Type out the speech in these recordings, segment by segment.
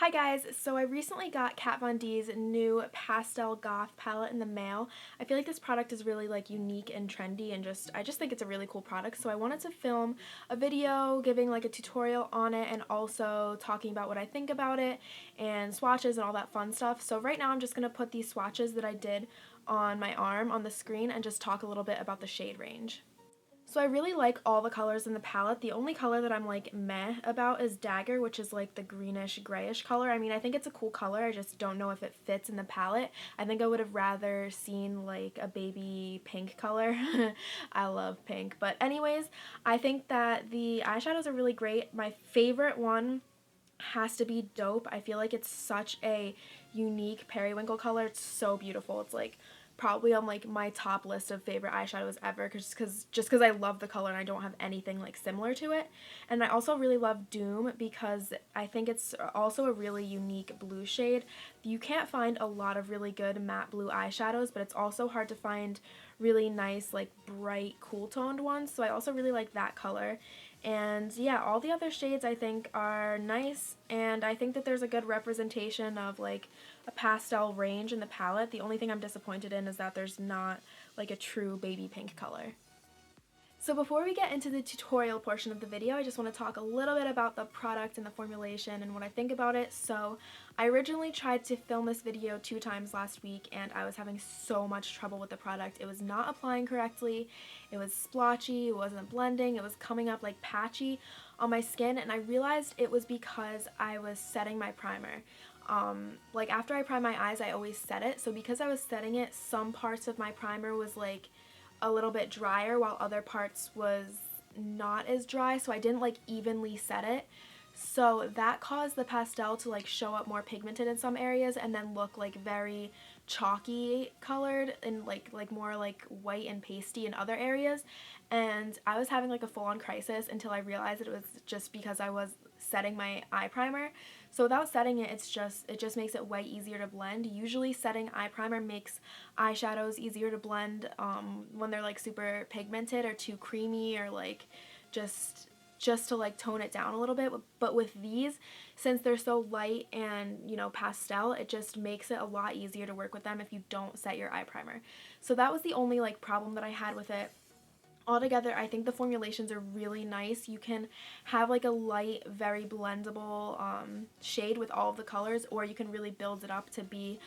Hi guys, so I recently got Kat Von D's new Pastel Goth palette in the mail. I feel like this product is really unique and trendy and I just think it's a really cool product, so I wanted to film a video giving a tutorial on it and also talking about what I think about it and swatches and all that fun stuff. So right now I'm just going to put these swatches that I did on my arm on the screen and just talk a little bit about the shade range. So I really like all the colors in the palette. The only color that I'm meh about is Dagger, which is the greenish grayish color. I mean, I think it's a cool color. I just don't know if it fits in the palette. I think I would have rather seen a baby pink color. I love pink. But anyways, I think that the eyeshadows are really great. My favorite one has to be Dope. I feel like it's such a unique periwinkle color. It's so beautiful. It's probably on my top list of favorite eyeshadows ever just because I love the color and I don't have anything similar to it. And I also really love Doom because I think it's also a really unique blue shade. You can't find a lot of really good matte blue eyeshadows, but it's also hard to find really nice bright cool toned ones, so I also really like that color. And yeah, all the other shades I think are nice, and I think that there's a good representation of a pastel range in the palette. The only thing I'm disappointed in is that there's not a true baby pink color. So before we get into the tutorial portion of the video, I just want to talk a little bit about the product and the formulation and what I think about it. So I originally tried to film this video 2 times last week and I was having so much trouble with the product. It was not applying correctly, it was splotchy, it wasn't blending, it was coming up patchy on my skin, and I realized it was because I was setting my primer. After I prime my eyes, I always set it, so because I was setting it, some parts of my primer was a little bit drier while other parts was not as dry, so I didn't evenly set it. So that caused the pastel to show up more pigmented in some areas and then look very chalky colored and more white and pasty in other areas. And I was having a full-on crisis until I realized that it was just because I was setting my eye primer. So without setting it, it just makes it way easier to blend. Usually setting eye primer makes eyeshadows easier to blend when they're super pigmented or too creamy or just to tone it down a little bit. But with these, since they're so light and pastel, it just makes it a lot easier to work with them if you don't set your eye primer. So that was the only problem that I had with it. Altogether, I think the formulations are really nice. You can have a light, very blendable shade with all of the colors, or you can really build it up to be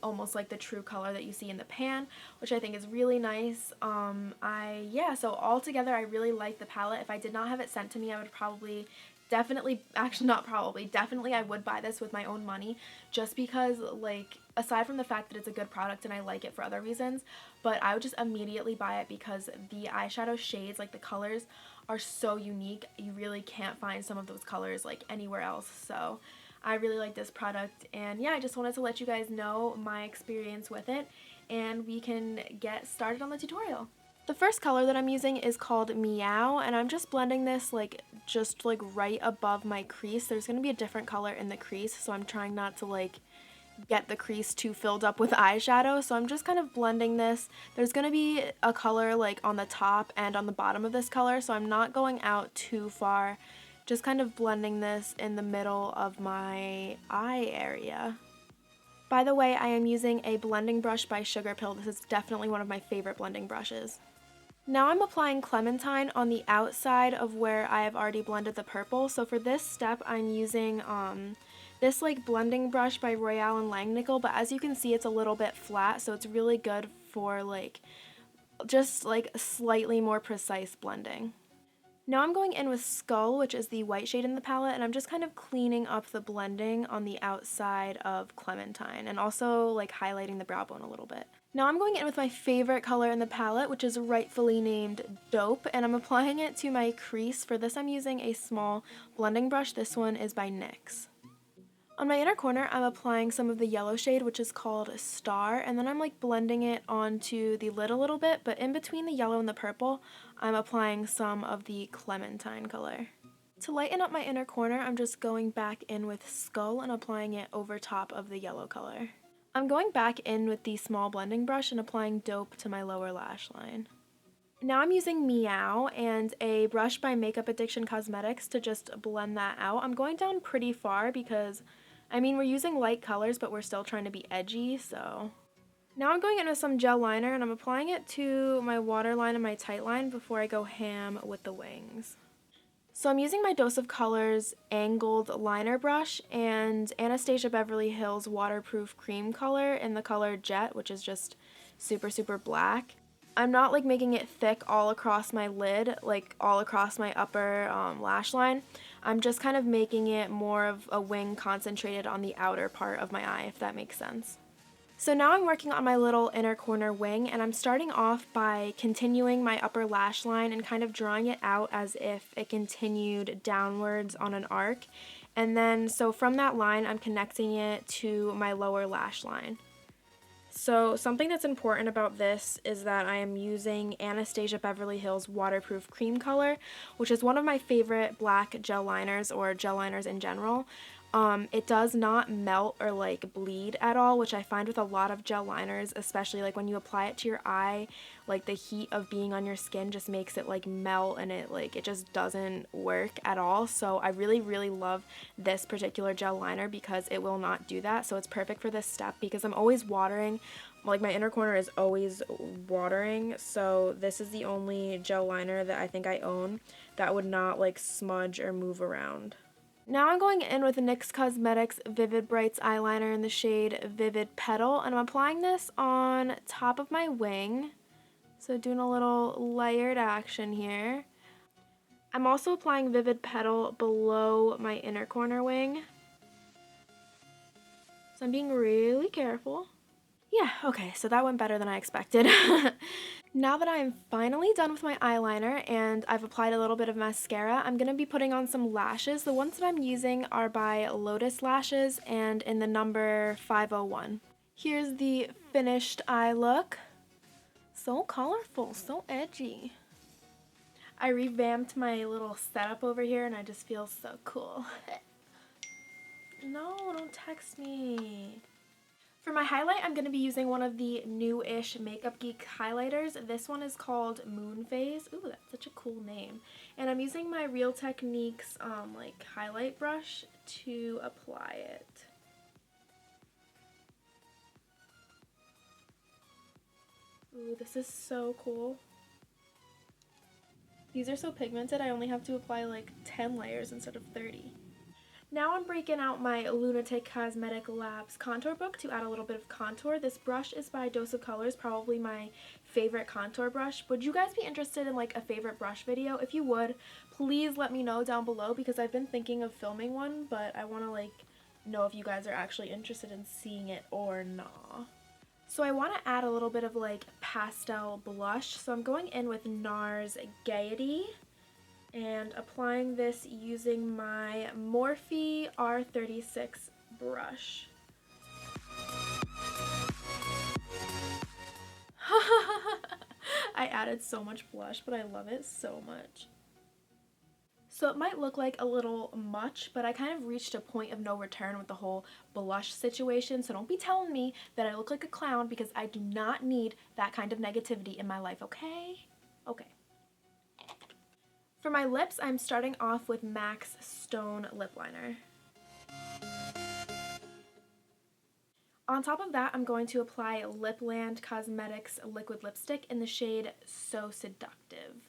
almost the true color that you see in the pan, which I think is really nice. So altogether I really like the palette. If I did not have it sent to me, I would definitely I would buy this with my own money, just because aside from the fact that it's a good product and I like it for other reasons, but I would just immediately buy it because the eyeshadow shades, the colors are so unique. You really can't find some of those colors anywhere else. So I really like this product, and yeah, I just wanted to let you guys know my experience with it, and we can get started on the tutorial. The first color that I'm using is called Meow, and I'm just blending this just right above my crease. There's going to be a different color in the crease, so I'm trying not to get the crease too filled up with eyeshadow, so I'm just kind of blending this. There's going to be a color on the top and on the bottom of this color, so I'm not going out too far. Just kind of blending this in the middle of my eye area. By the way, I am using a blending brush by Sugar Pill. This is definitely one of my favorite blending brushes. Now I'm applying Clementine on the outside of where I have already blended the purple. So for this step, I'm using this blending brush by Royale and Langnickel, but as you can see, it's a little bit flat, so it's really good for just slightly more precise blending. Now I'm going in with Skull, which is the white shade in the palette, and I'm just kind of cleaning up the blending on the outside of Clementine and also highlighting the brow bone a little bit. Now I'm going in with my favorite color in the palette, which is rightfully named Dope, and I'm applying it to my crease. For this I'm using a small blending brush. This one is by NYX. On my inner corner, I'm applying some of the yellow shade, which is called Star, and then I'm blending it onto the lid a little bit, but in between the yellow and the purple, I'm applying some of the Clementine color. To lighten up my inner corner, I'm just going back in with Skull and applying it over top of the yellow color. I'm going back in with the small blending brush and applying Dope to my lower lash line. Now I'm using Meow and a brush by Makeup Addiction Cosmetics to just blend that out. I'm going down pretty far because I mean, we're using light colors, but we're still trying to be edgy, so. Now I'm going in with some gel liner, and I'm applying it to my waterline and my tight line before I go ham with the wings. So I'm using my Dose of Colors angled liner brush and Anastasia Beverly Hills waterproof cream color in the color Jet, which is just super, super black. I'm not like making it thick all across my lid, like all across my upper lash line. I'm just kind of making it more of a wing concentrated on the outer part of my eye, if that makes sense. So now I'm working on my little inner corner wing, and I'm starting off by continuing my upper lash line and kind of drawing it out as if it continued downwards on an arc. And then, so from that line, I'm connecting it to my lower lash line. So something that's important about this is that I am using Anastasia Beverly Hills waterproof cream color, which is one of my favorite black gel liners, or gel liners in general. It does not melt or like bleed at all, which I find with a lot of gel liners, especially like when you apply it to your eye, like the heat of being on your skin just makes it like melt, and it just doesn't work at all. So I really, really love this particular gel liner because it will not do that. So it's perfect for this step because I'm always watering. Like my inner corner is always watering, so this is the only gel liner that I think I own that would not like smudge or move around. Now I'm going in with NYX Cosmetics Vivid Brights eyeliner in the shade Vivid Petal, and I'm applying this on top of my wing, so doing a little layered action here. I'm also applying Vivid Petal below my inner corner wing, so I'm being really careful. Yeah, okay, so that went better than I expected. Now that I am finally done with my eyeliner and I've applied a little bit of mascara, I'm going to be putting on some lashes. The ones that I'm using are by Lotus lashes and in the number 501. Here's the finished eye look. So colorful, so edgy. I revamped my little setup over here and I just feel so cool. No, don't text me. For my highlight, I'm going to be using one of the new-ish Makeup Geek highlighters. This one is called Moonphase. Ooh, that's such a cool name. And I'm using my Real Techniques like highlight brush to apply it. Ooh, this is so cool. These are so pigmented, I only have to apply like 10 layers instead of 30. Now I'm breaking out my Lunatick Cosmetic Labs contour book to add a little bit of contour. This brush is by Dose of Colors, probably my favorite contour brush. Would you guys be interested in like a favorite brush video? If you would, please let me know down below because I've been thinking of filming one, but I want to like know if you guys are actually interested in seeing it or not. So I want to add a little bit of like pastel blush. So I'm going in with NARS Gaiety and applying this using my Morphe R36 brush. I added so much blush, but I love it so much. So it might look like a little much, but I kind of reached a point of no return with the whole blush situation, so don't be telling me that I look like a clown because I do not need that kind of negativity in my life, okay? Okay. For my lips, I'm starting off with MAC's Stone Lip Liner. On top of that, I'm going to apply Lipland Cosmetics Liquid Lipstick in the shade So Seductive.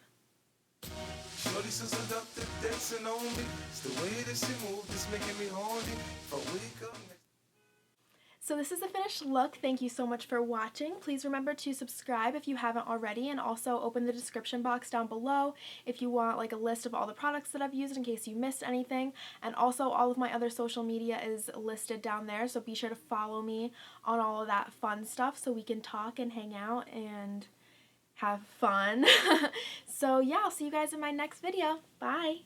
Shorty so seductive, dancing on me. It's the way that she moves, it's making me horny. If I wake up. So this is the finished look. Thank you so much for watching. Please remember to subscribe if you haven't already, and also open the description box down below if you want like a list of all the products that I've used in case you missed anything. And also all of my other social media is listed down there, so be sure to follow me on all of that fun stuff so we can talk and hang out and have fun. So yeah, I'll see you guys in my next video. Bye!